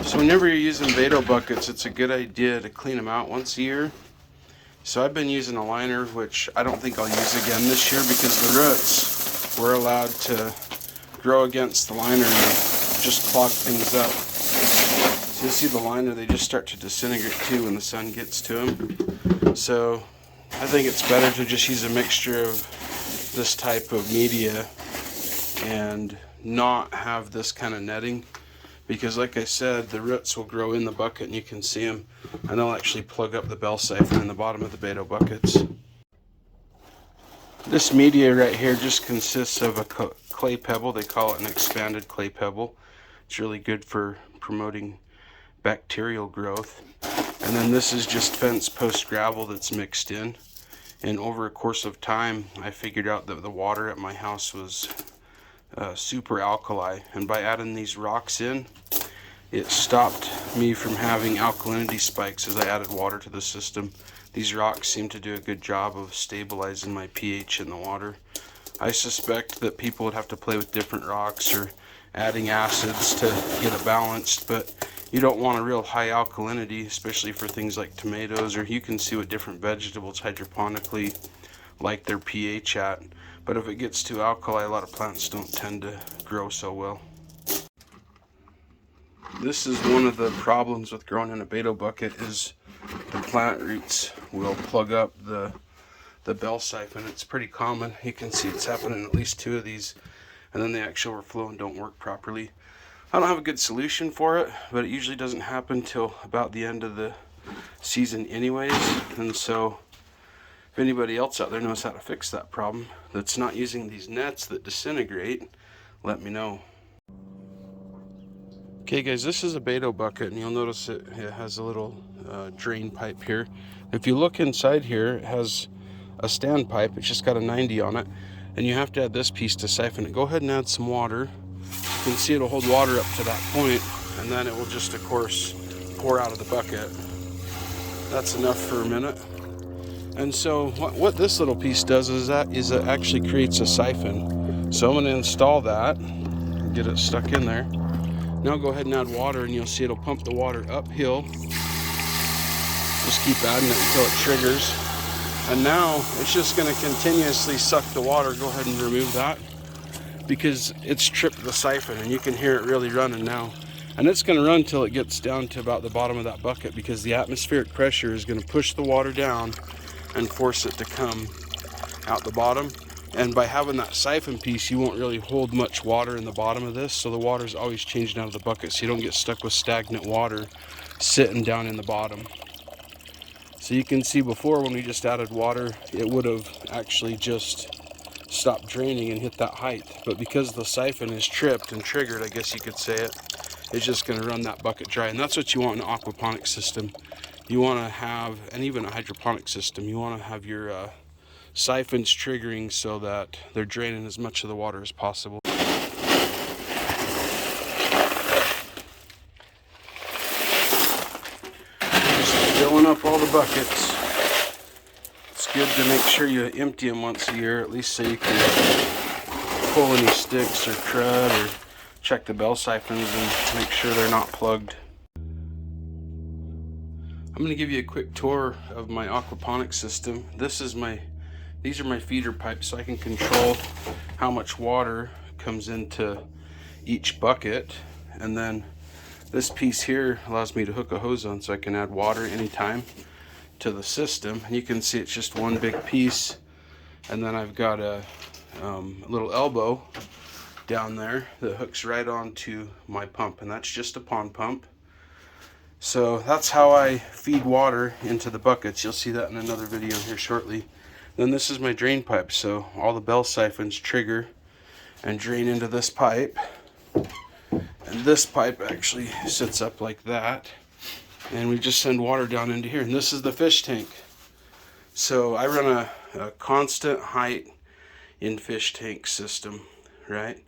So whenever you're using Vado buckets, it's a good idea to clean them out once a year. So I've been using a liner, which I don't think I'll use again this year because the roots were allowed to grow against the liner and just clog things up. So you see the liner, they just start to disintegrate too when the sun gets to them. So I think it's better to just use a mixture of this type of media and not have this kind of netting, because like I said, the roots will grow in the bucket and you can see them, and they'll actually plug up the bell siphon in the bottom of the Vado buckets. This media right here just consists of a clay pebble. They call it an expanded clay pebble. It's really good for promoting bacterial growth. And then this is just fence post gravel that's mixed in. And over a course of time, I figured out that the water at my house was super alkali, and by adding these rocks in, it stopped me from having alkalinity spikes as I added water to the system. These rocks seem to do a good job of stabilizing my pH in the water. I suspect that people would have to play with different rocks or adding acids to get it balanced, but you don't want a real high alkalinity, especially for things like tomatoes, or you can see what different vegetables hydroponically like their pH at. But if it gets too alkali, a lot of plants don't tend to grow so well. This is one of the problems with growing in a Vado bucket, is the plant roots will plug up the bell siphon. It's pretty common. You can see it's happening in at least 2 of these, and then they actually overflow and don't work properly. I don't have a good solution for it, but it usually doesn't happen till about the end of the season anyways, and so if anybody else out there knows how to fix that problem that's not using these nets that disintegrate, let me know. Okay guys, this is a Vado bucket, and you'll notice it has a little drain pipe here. If you look inside here, it has a standpipe. It's just got a 90 on it, and you have to add this piece to siphon it. Go ahead and add some water. You can see it'll hold water up to that point, and then it will just, of course, pour out of the bucket. That's enough for a minute. And so what this little piece does is it actually creates a siphon. So I'm going to install that and get it stuck in there. Now go ahead and add water, and you'll see it'll pump the water uphill. Just keep adding it until it triggers. And now it's just going to continuously suck the water. Go ahead and remove that, because it's tripped the siphon, and you can hear it really running now. And it's going to run till it gets down to about the bottom of that bucket, because the atmospheric pressure is going to push the water down and force it to come out the bottom. And by having that siphon piece, you won't really hold much water in the bottom of this, so the water is always changing out of the bucket, so you don't get stuck with stagnant water sitting down in the bottom. So you can see before, when we just added water, it would have actually just stopped draining and hit that height, but because the siphon is tripped and triggered, I guess you could say it, it's just going to run that bucket dry. And that's what you want in an aquaponics system. You want to have, and even a hydroponic system, you want to have your siphons triggering so that they're draining as much of the water as possible. Just filling up all the buckets. It's good to make sure you empty them once a year, at least so you can pull any sticks or crud, or check the bell siphons and make sure they're not plugged. I'm going to give you a quick tour of my aquaponics system. These are my feeder pipes, so I can control how much water comes into each bucket. And then this piece here allows me to hook a hose on, so I can add water anytime to the system. And you can see it's just one big piece. And then I've got a little elbow down there that hooks right onto my pump, and that's just a pond pump. So that's how I feed water into the buckets. You'll see that in another video here shortly. Then this is my drain pipe, so all the bell siphons trigger and drain into this pipe. And this pipe actually sits up like that, and we just send water down into here. And this is the fish tank. So I run a constant height in fish tank system, right?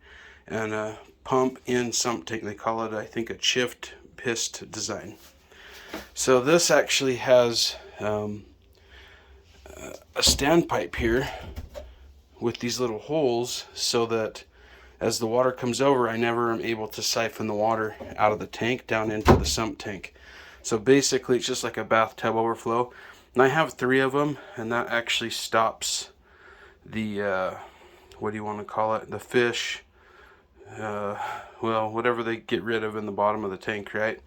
And a pump in sump tank. They call it, I think, a Chift Pist design. So this actually has a standpipe here with these little holes, so that as the water comes over, I never am able to siphon the water out of the tank down into the sump tank. So basically it's just like a bathtub overflow. And I have 3 of them, and that actually stops the, what do you want to call it? The fish, well, whatever they get rid of in the bottom of the tank, right?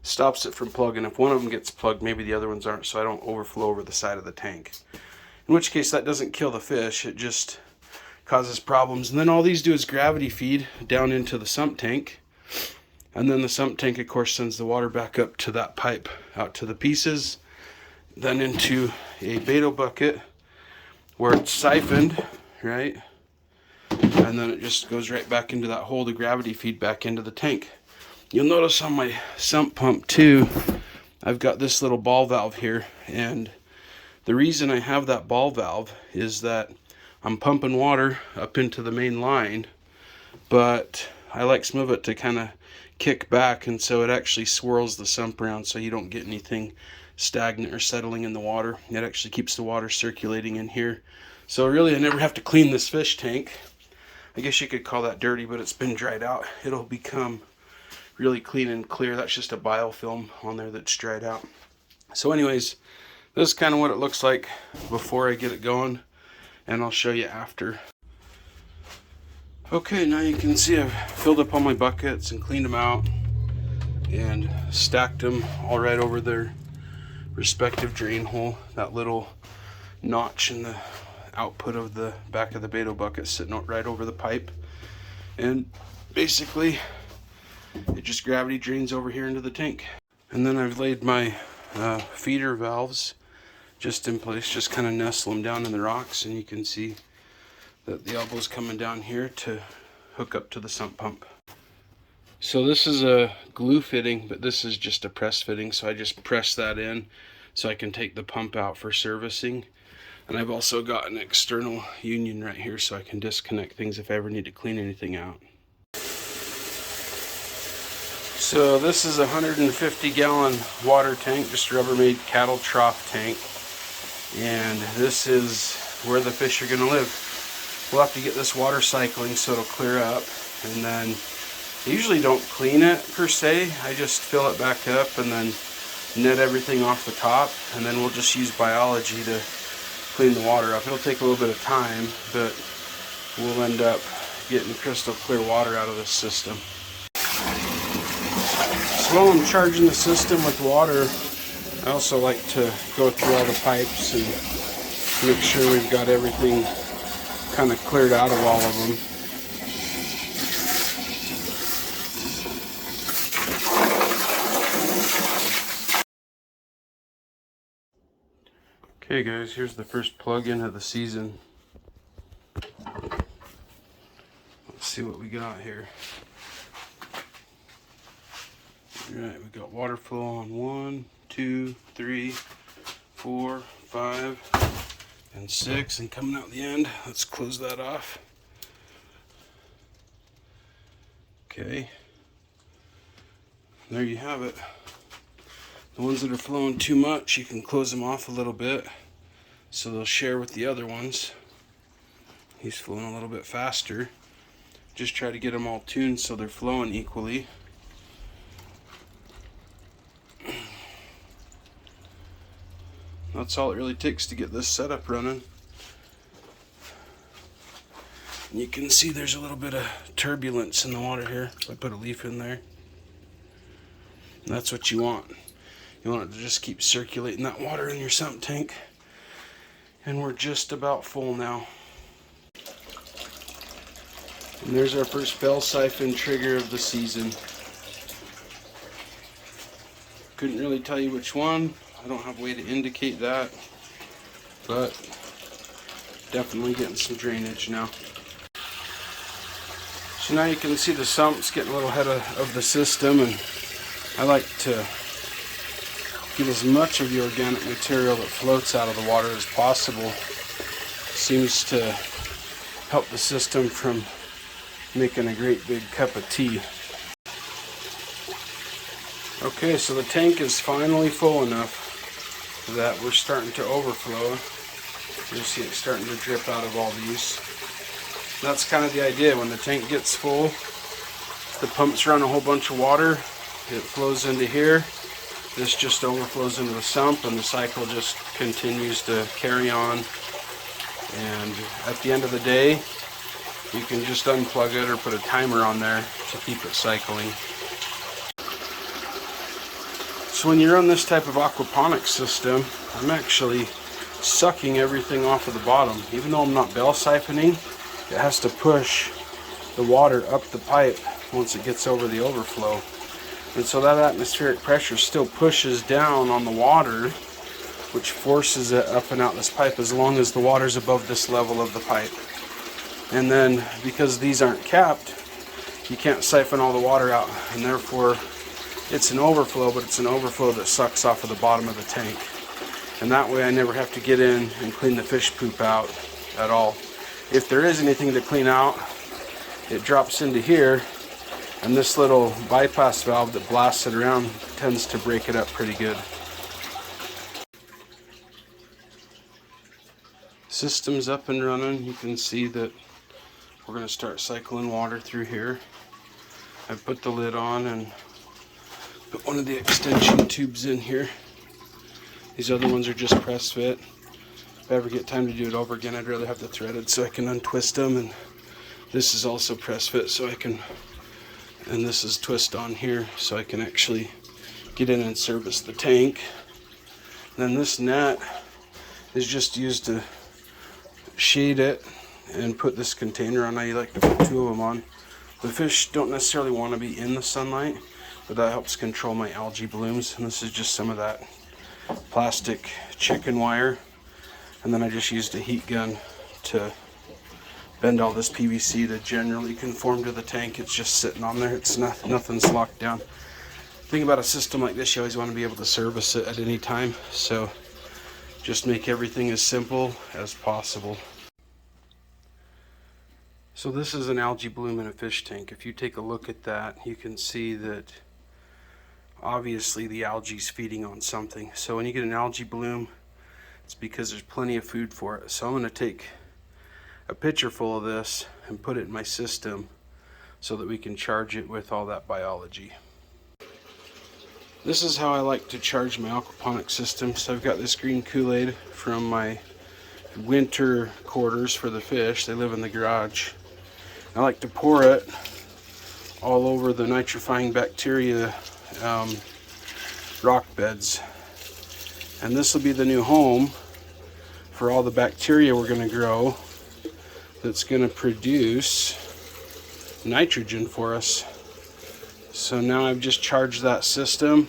Stops it from plugging. If one of them gets plugged, maybe the other ones aren't, so I don't overflow over the side of the tank. In which case that doesn't kill the fish, it just causes problems. And then all these do is gravity feed down into the sump tank, and then the sump tank of course sends the water back up to that pipe out to the pieces, then into a Beto bucket where it's siphoned, right, and then it just goes right back into that hole to gravity feed back into the tank. You'll notice on my sump pump too, I've got this little ball valve here, and the reason I have that ball valve is that I'm pumping water up into the main line, but I like some of it to kind of kick back, and so it actually swirls the sump around so you don't get anything stagnant or settling in the water. It actually keeps the water circulating in here. So really I never have to clean this fish tank. I guess you could call that dirty, but it's been dried out. It'll become really clean and clear. That's just a biofilm on there that's dried out. So anyways, this is kind of what it looks like before I get it going, and I'll show you after. Okay, now you can see I've filled up all my buckets and cleaned them out and stacked them all right over their respective drain hole. That little notch in the output of the back of the Beto bucket sitting right over the pipe, and basically it just gravity drains over here into the tank. And then I've laid my feeder valves just in place, just kind of nestle them down in the rocks, and you can see that the elbow's coming down here to hook up to the sump pump. So this is a glue fitting, but this is just a press fitting, so I just press that in so I can take the pump out for servicing. And I've also got an external union right here so I can disconnect things if I ever need to clean anything out. So this is a 150-gallon water tank, just a Rubbermaid cattle trough tank, and this is where the fish are going to live. We'll have to get this water cycling so it'll clear up, and then I usually don't clean it per se. I just fill it back up and then net everything off the top, and then we'll just use biology to clean the water up. It'll take a little bit of time, but we'll end up getting crystal clear water out of this system. So while I'm charging the system with water, I also like to go through all the pipes and make sure we've got everything kind of cleared out of all of them. Okay guys, here's the first plug-in of the season. Let's see what we got here. Alright, we got water flow on 1, 2, 3, 4, 5, and 6, and coming out the end. Let's close that off. Okay, there you have it. The ones that are flowing too much, you can close them off a little bit so they'll share with the other ones. He's flowing a little bit faster. Just try to get them all tuned so they're flowing equally. That's all it really takes to get this setup running. And you can see there's a little bit of turbulence in the water here. I put a leaf in there. And that's what you want. You want it to just keep circulating that water in your sump tank. And we're just about full now. And there's our first bell siphon trigger of the season. Couldn't really tell you which one. I don't have a way to indicate that, but definitely getting some drainage now. So now you can see the sump's getting a little ahead of the system, and I like to get as much of the organic material that floats out of the water as possible. Seems to help the system from making a great big cup of tea. Okay, so the tank is finally full enough that we're starting to overflow. You'll see it starting to drip out of all these. That's kind of the idea. When the tank gets full, the pumps run a whole bunch of water, it flows into here, this just overflows into the sump, and the cycle just continues to carry on. And at the end of the day, you can just unplug it or put a timer on there to keep it cycling. So when you run this type of aquaponics system, I'm actually sucking everything off of the bottom. Even though I'm not bell siphoning, it has to push the water up the pipe once it gets over the overflow. And so that atmospheric pressure still pushes down on the water, which forces it up and out this pipe as long as the water's above this level of the pipe. And then because these aren't capped, you can't siphon all the water out, and therefore it's an overflow, but it's an overflow that sucks off of the bottom of the tank. And that way I never have to get in and clean the fish poop out at all. If there is anything to clean out, it drops into here, and this little bypass valve that blasts it around tends to break it up pretty good. System's up and running. You can see that we're going to start cycling water through here. I've put the lid on and put one of the extension tubes in here. These other ones are just press fit. If I ever get time to do it over again, I'd rather have the threaded so I can untwist them. And this is also press fit, so I can, and this is twist on here so I can actually get in and service the tank. And then this net is just used to shade it and put this container on. I like to put two of them on. The fish don't necessarily want to be in the sunlight, but that helps control my algae blooms. And this is just some of that plastic chicken wire, and then I just used a heat gun to bend all this PVC to generally conform to the tank. It's just sitting on there. It's nothing's locked down. The thing about a system like this, you always want to be able to service it at any time, so just make everything as simple as possible. So this is an algae bloom in a fish tank. If you take a look at that, you can see that obviously the algae is feeding on something. So when you get an algae bloom, it's because there's plenty of food for it. So I'm going to take a pitcher full of this and put it in my system so that we can charge it with all that biology. This is how I like to charge my aquaponics system. So I've got this green Kool-Aid from my winter quarters for the fish. They live in the garage. I like to pour it all over the nitrifying bacteria rock beds, and this will be the new home for all the bacteria we're going to grow that's going to produce nitrogen for us. So now I've just charged that system,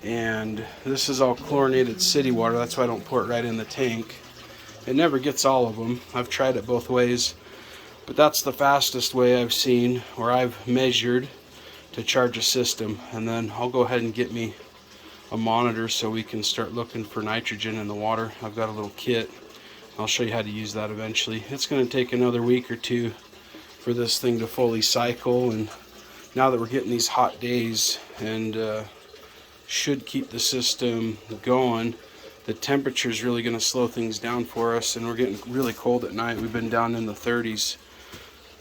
and this is all chlorinated city water. That's why I don't pour it right in the tank. It never gets all of them. I've tried it both ways, but that's the fastest way I've seen, or I've measured, to charge a system. And then I'll go ahead and get me a monitor so we can start looking for nitrogen in the water. I've got a little kit. I'll show you how to use that eventually. It's going to take another week or two for this thing to fully cycle, and now that we're getting these hot days and should keep the system going, the temperature is really going to slow things down for us, and we're getting really cold at night. We've been down in the 30s.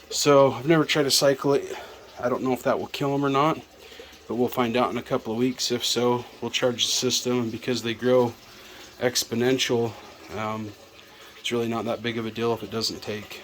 So I've never tried to cycle it. I don't know if that will kill them or not, but we'll find out in a couple of weeks. If so, we'll charge the system, and because they grow exponential, it's really not that big of a deal if it doesn't take.